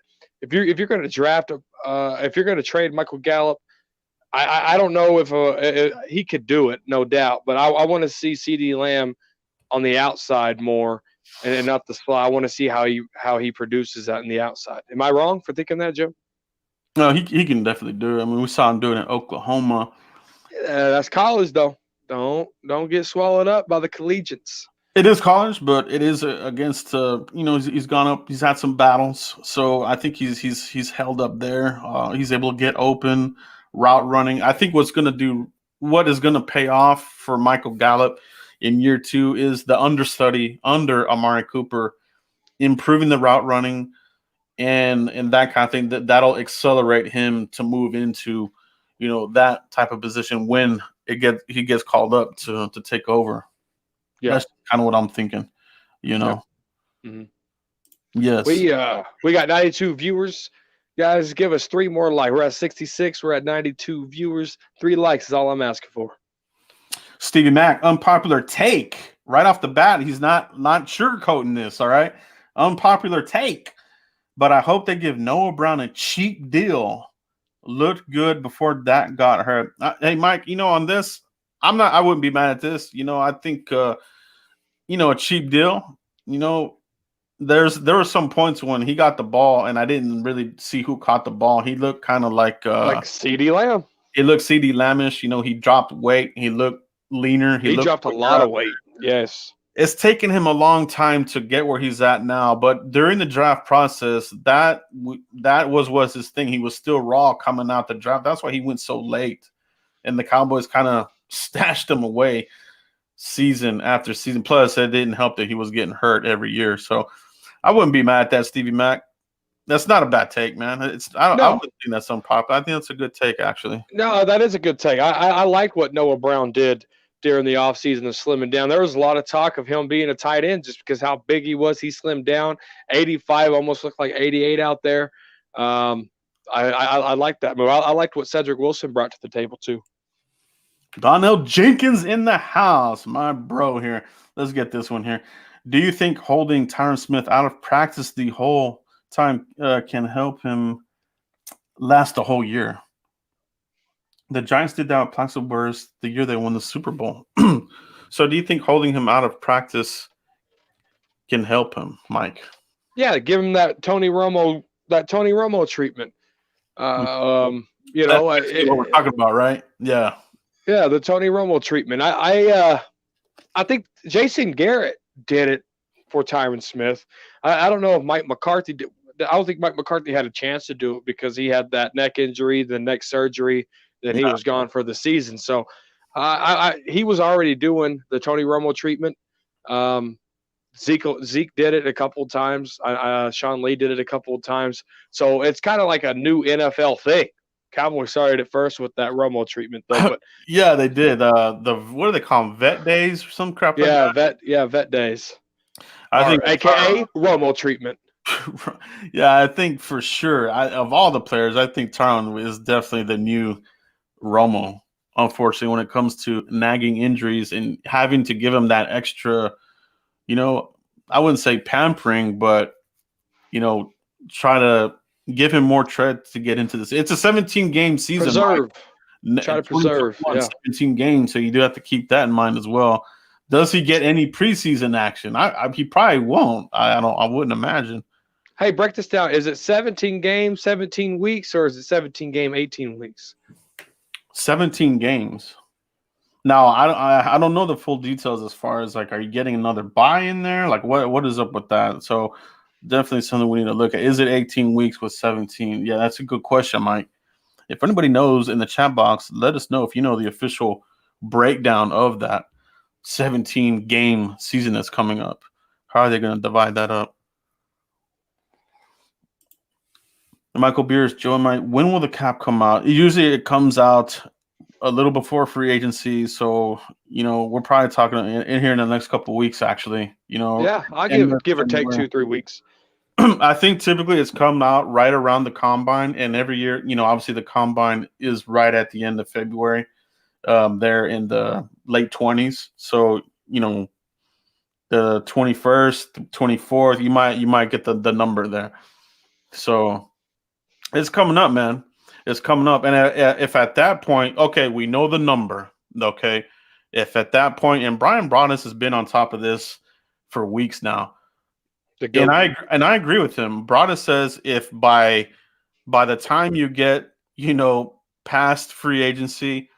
If you're going to draft, if you're going to trade Michael Gallup, I don't know if he could do it, no doubt. But I want to see CeeDee Lamb on the outside more, and not the slot. I want to see how he produces that in the outside. Am I wrong for thinking that, Joe? No, he can definitely do it. I mean, we saw him do it in Oklahoma. That's college though. Don't get swallowed up by the collegiates. It is college, but it is against he's gone up. He's had some battles, so I think he's held up there. He's able to get open, route running. I think what is going to pay off for Michael Gallup in year 2 is the understudy under Amari Cooper, improving the route running and that kind of thing. That'll accelerate him to move into that type of position when he gets called up to take over. Yeah. That's kind of what I'm thinking, you know. Yeah. Mm-hmm. Yes. We got 92 viewers. Guys, give us 3 more likes. We're at 66. We're at 92 viewers. 3 likes is all I'm asking for. Stevie Mack, unpopular take. Right off the bat, he's not sugarcoating this, all right? Unpopular take. But I hope they give Noah Brown a cheap deal. Looked good before Dak got hurt. Hey, Mike, on this, I wouldn't be mad at this. I think a cheap deal. There were some points when he got the ball and I didn't really see who caught the ball. He looked kind of like CeeDee Lamb. He looked CeeDee Lambish. He dropped weight. He looked leaner. He dropped a lot of weight. Yes. It's taken him a long time to get where he's at now, but during the draft process, that was his thing. He was still raw coming out the draft. That's why he went so late, and the Cowboys kind of stashed him away season after season. Plus, it didn't help that he was getting hurt every year. So I wouldn't be mad at that, Stevie Mack. That's not a bad take, man. I wouldn't think that's unpopular. I think that's a good take, actually. No, that is a good take. I like what Noah Brown did during the offseason of slimming down. There was a lot of talk of him being a tight end just because how big he was. He slimmed down. 85 almost looked like 88 out there. I like that move. I liked what Cedric Wilson brought to the table too. Donnell Jenkins in the house, my bro here. Let's get this one here. Do you think holding Tyron Smith out of practice the whole time can help him last the whole year? The Giants did that with Plaxico Burress the year they won the Super Bowl. So do you think holding him out of practice can help him, Mike? Yeah, give him that Tony Romo treatment. That's what we're talking about, right? Yeah. Yeah, the Tony Romo treatment. I think Jason Garrett did it for Tyron Smith. I don't know if Mike McCarthy did. I don't think Mike McCarthy had a chance to do it because he had that neck injury, the neck surgery, that he was gone for the season. So he was already doing the Tony Romo treatment. Zeke did it a couple of times. Sean Lee did it a couple of times. So it's kind of like a new NFL thing. Cowboys started it first with that Romo treatment, though. But yeah, they did. What do they call them? Vet days or some crap like that? Vet days. I think AKA Romo treatment. Yeah, I think for sure. Of all the players, I think Tyron is definitely the new Romo. Unfortunately, when it comes to nagging injuries and having to give him that extra, I wouldn't say pampering, but try to give him more tread to get into this. It's a 17-game season. Try to preserve. 17 games, so you do have to keep that in mind as well. Does he get any preseason action? He probably won't. I wouldn't imagine. Hey, break this down. Is it 17 games, 17 weeks, or is it 17 game, 18 weeks? 17 games. Now, I don't know the full details as far as are you getting another bye in there? What is up with that? So definitely something we need to look at. Is it 18 weeks with 17? Yeah, that's a good question, Mike. If anybody knows in the chat box, let us know if you know the official breakdown of that 17-game season that's coming up. How are they going to divide that up? Michael Beers, Joe, when will the cap come out? Usually it comes out a little before free agency. So, we're probably talking in here in the next couple of weeks, actually. Yeah, I'll End of give or take February. 2-3 weeks. I think typically it's come out right around the combine, and every year, obviously the combine is right at the end of February. There in the late 20s. So, the 21st, 24th, you might get the number there. So it's coming up, man. It's coming up. And if at that point, okay, we know the number. Okay. If at that point, and Brian Broaddus has been on top of this for weeks now. And I agree with him. Broaddus says if by the time you get, past free agency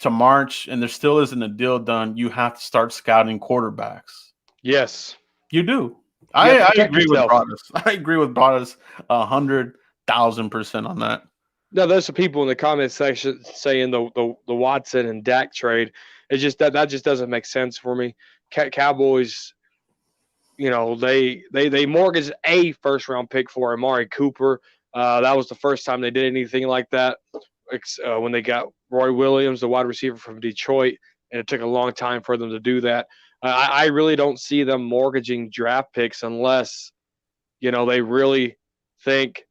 to March and there still isn't a deal done, you have to start scouting quarterbacks. Yes. You do. I agree with Broaddus. I agree with Broaddus 100,000% on that. No, there's some people in the comment section saying the Watson and Dak trade. It's just that just doesn't make sense for me. Cowboys, they mortgaged a first round pick for Amari Cooper. That was the first time they did anything like that. When they got Roy Williams, the wide receiver from Detroit, and it took a long time for them to do that. I really don't see them mortgaging draft picks unless, they really think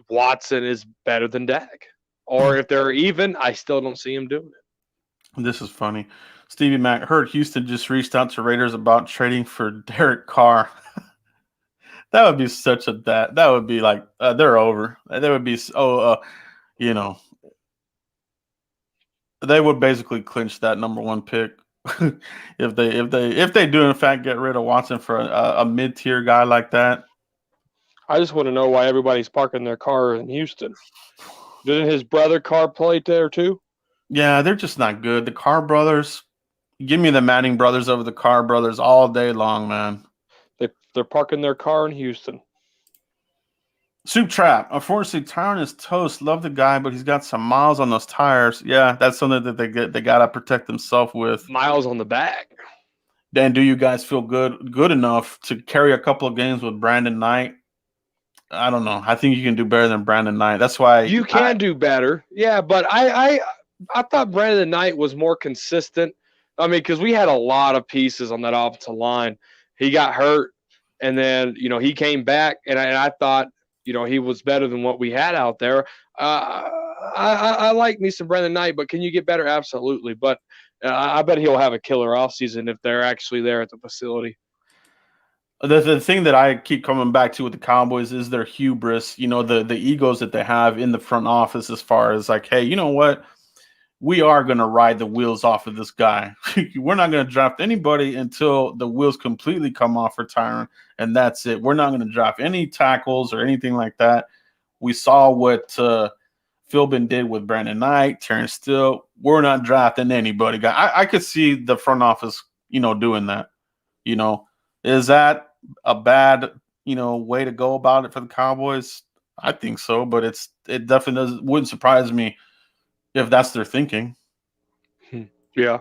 Watson is better than Dak. Or if they're even, I still don't see him doing it. This is funny. Stevie Mac heard Houston just reached out to Raiders about trading for Derek Carr. That would be such a that would be like they're over. They would be they would basically clinch that number one pick if they do in fact get rid of Watson for a mid-tier guy like that. I just want to know why everybody's parking their car in Houston. Didn't his brother Carr play there too? Yeah, they're just not good. The Carr brothers, give me the Manning brothers over the Carr brothers all day long, man. They're parking their car in Houston. Soup Trap. Unfortunately, Tyron is toast. Love the guy, but he's got some miles on those tires. Yeah, that's something that they gotta protect themselves with. Miles on the back. Then, do you guys feel good enough to carry a couple of games with Brandon Knight? I don't know. I think you can do better than Brandon Knight. That's why you can do better. Yeah, but I thought Brandon Knight was more consistent. I mean, because we had a lot of pieces on that offensive line. He got hurt. And then, he came back, and I thought, he was better than what we had out there. I like me some Brandon Knight, but can you get better? Absolutely. But I bet he'll have a killer offseason if they're actually there at the facility. The thing that I keep coming back to with the Cowboys is their hubris, the egos that they have in the front office as far as like, hey, you know what? We are going to ride the wheels off of this guy. We're not going to draft anybody until the wheels completely come off for Tyron, and that's it. We're not going to draft any tackles or anything like that. We saw what Philbin did with Brandon Knight, Terrence Steele. We're not drafting anybody. I could see the front office, doing that. Is that a bad, way to go about it for the Cowboys? I think so, but it definitely wouldn't surprise me if that's their thinking. Yeah.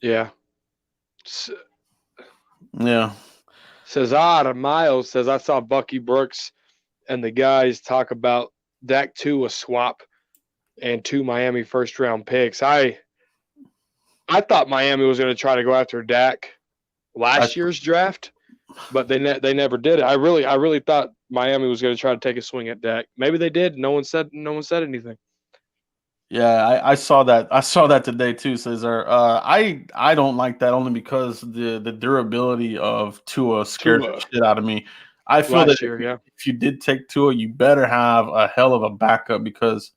Yeah. Says Miles says I saw Bucky Brooks and the guys talk about Dak 2 a swap and 2 Miami first round picks. I thought Miami was going to try to go after Dak last year's draft, but they never did it. I really thought Miami was going to try to take a swing at Dak. Maybe they did. No one said anything. Yeah, I saw that. I saw that today too, Cesar. I don't like that only because the durability of Tua scared the shit out of me. I feel that if you did take Tua, you better have a hell of a backup because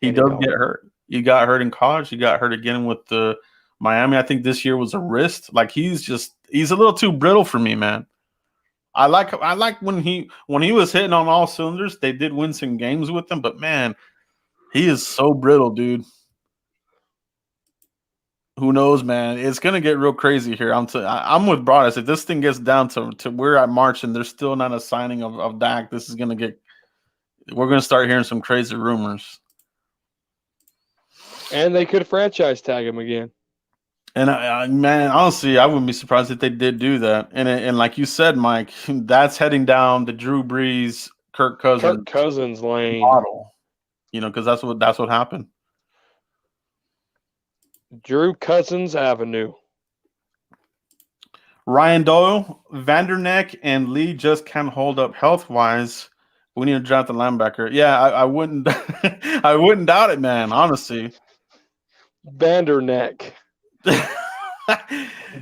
he does get hurt. He got hurt in college. He got hurt again with the Miami. I think this year was a wrist. Like he's a little too brittle for me, man. I like when he was hitting on all cylinders. They did win some games with him, but man, he is so brittle, dude. Who knows, man? It's gonna get real crazy here. I'm with Broaddus. If this thing gets down to we're at March and there's still not a signing of Dak, this is gonna get. We're gonna start hearing some crazy rumors. And they could franchise tag him again. And man, honestly, I wouldn't be surprised if they did do that. And like you said, Mike, that's heading down the Drew Brees, Kirk Cousins Kirk Cousins lane. model. Because that's what happened. Drew Cousins Avenue. Ryan Doyle, Vanderneck, and Lee just can't hold up health wise. We need to draft the linebacker. Yeah, I wouldn't I wouldn't doubt it, man. Honestly. Vanderneck.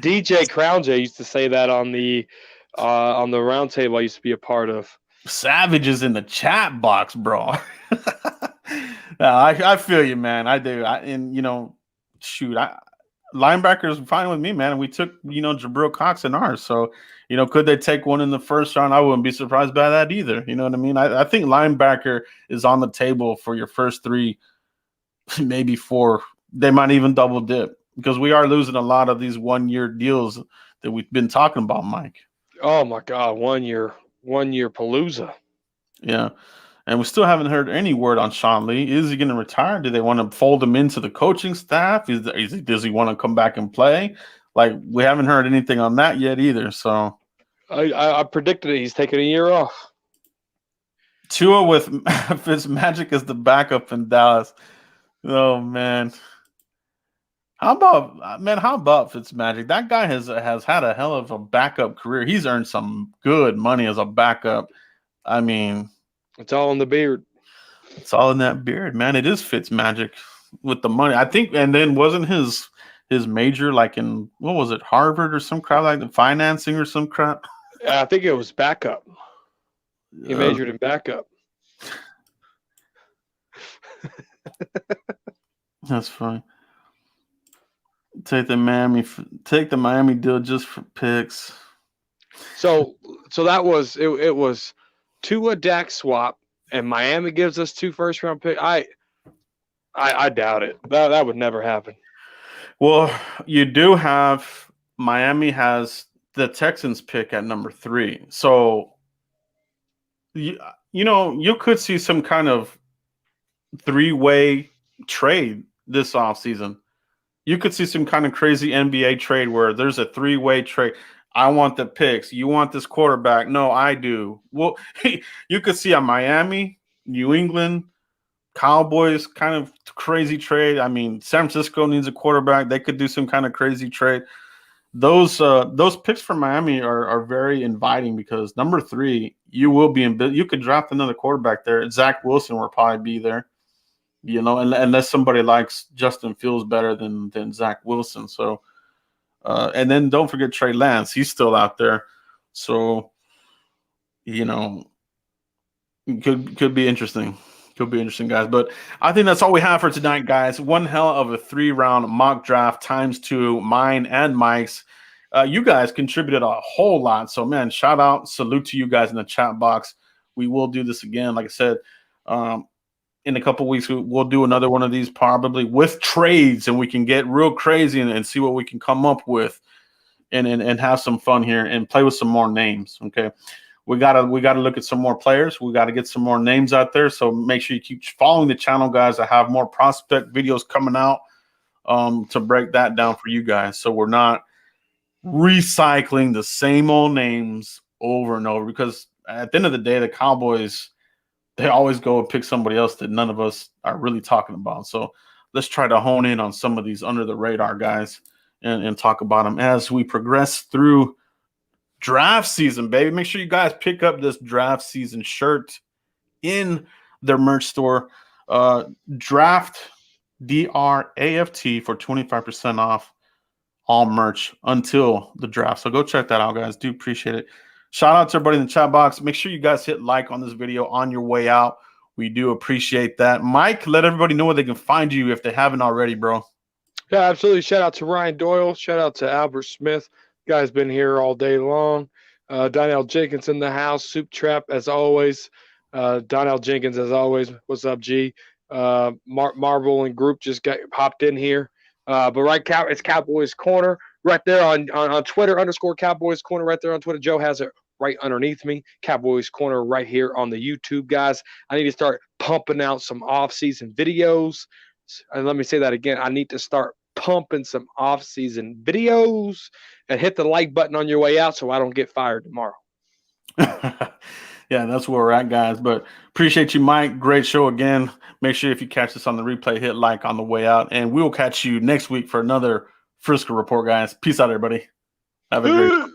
DJ Crown J used to say that on the round table I used to be a part of. Savage is in the chat box, bro. I feel you, man. I do. Linebackers fine with me, man. And we took, Jabril Cox in ours. So, could they take one in the first round? I wouldn't be surprised by that either. You know what I mean? I think linebacker is on the table for your first 3, maybe 4. They might even double dip because we are losing a lot of these 1-year deals that we've been talking about, Mike. Oh my God, 1 year palooza. Yeah. And we still haven't heard any word on Sean Lee. Is he going to retire? Do they want to fold him into the coaching staff? Does he want to come back and play? Like, we haven't heard anything on that yet either. So I predicted it. He's taking a year off. Tua with Fitzmagic as the backup in Dallas. Oh, man. How about Fitzmagic? That guy has had a hell of a backup career. He's earned some good money as a backup. I mean, it's all in the beard. It's all in that beard, man. It is Fitzmagic with the money, I think. And then wasn't his major like in, what was it, Harvard or some crap, like the financing or some crap? I think it was backup. He majored in backup. That's fine. Take the Miami deal just for picks. So that was it was Tua Dak swap, and Miami gives us 2 first-round picks. I doubt it. That would never happen. Well, you do have Miami has the Texans pick at number 3. So you could see some kind of 3-way trade this offseason. You could see some kind of crazy NBA trade where there's a 3-way trade. I want the picks. You want this quarterback? No, I do. Well, you could see a Miami, New England, Cowboys kind of crazy trade. I mean, San Francisco needs a quarterback. They could do some kind of crazy trade. Those picks for Miami are very inviting because number 3, you will be in. You could draft another quarterback there. Zach Wilson will probably be there. Unless somebody likes Justin Fields better than Zach Wilson. So, and then don't forget Trey Lance. He's still out there. So, could be interesting. Could be interesting, guys. But I think that's all we have for tonight, guys. One hell of a 3-round mock draft times 2, mine and Mike's. You guys contributed a whole lot. So, man, shout out, salute to you guys in the chat box. We will do this again. Like I said, in a couple weeks, we'll do another one of these probably with trades, and we can get real crazy and see what we can come up with and have some fun here and play with some more names. Okay. We gotta look at some more players. We got to get some more names out there. So make sure you keep following the channel, guys. I have more prospect videos coming out to break that down for you guys. So we're not recycling the same old names over and over, because at the end of the day, the Cowboys, they always go and pick somebody else that none of us are really talking about. So let's try to hone in on some of these under the radar guys and talk about them as we progress through draft season, baby. Make sure you guys pick up this draft season shirt in their merch store. Draft DRAFT for 25% off all merch until the draft. So go check that out, guys. Do appreciate it. Shout out to everybody in the chat box. Make sure you guys hit like on this video on your way out. We do appreciate that. Mike, let everybody know where they can find you if they haven't already, bro. Yeah, absolutely. Shout out to Ryan Doyle. Shout out to Albert Smith. Guy's been here all day long. Donnell Jenkins in the house. Soup Trap, as always. Donnell Jenkins, as always. What's up, G? Marvel and Group just hopped in here. But it's Cowboys Corner right there on Twitter, _Cowboys Corner right there on Twitter. Joe has it right underneath me. Cowboys Corner right here on the YouTube, guys. I need to start pumping out some off-season videos. And let me say that again. I need to start pumping some off-season videos, and hit the like button on your way out so I don't get fired tomorrow. Yeah, that's where we're at, guys. But appreciate you, Mike. Great show again. Make sure if you catch this on the replay, hit like on the way out. And we will catch you next week for another Frisco Report, guys. Peace out, everybody. Have a great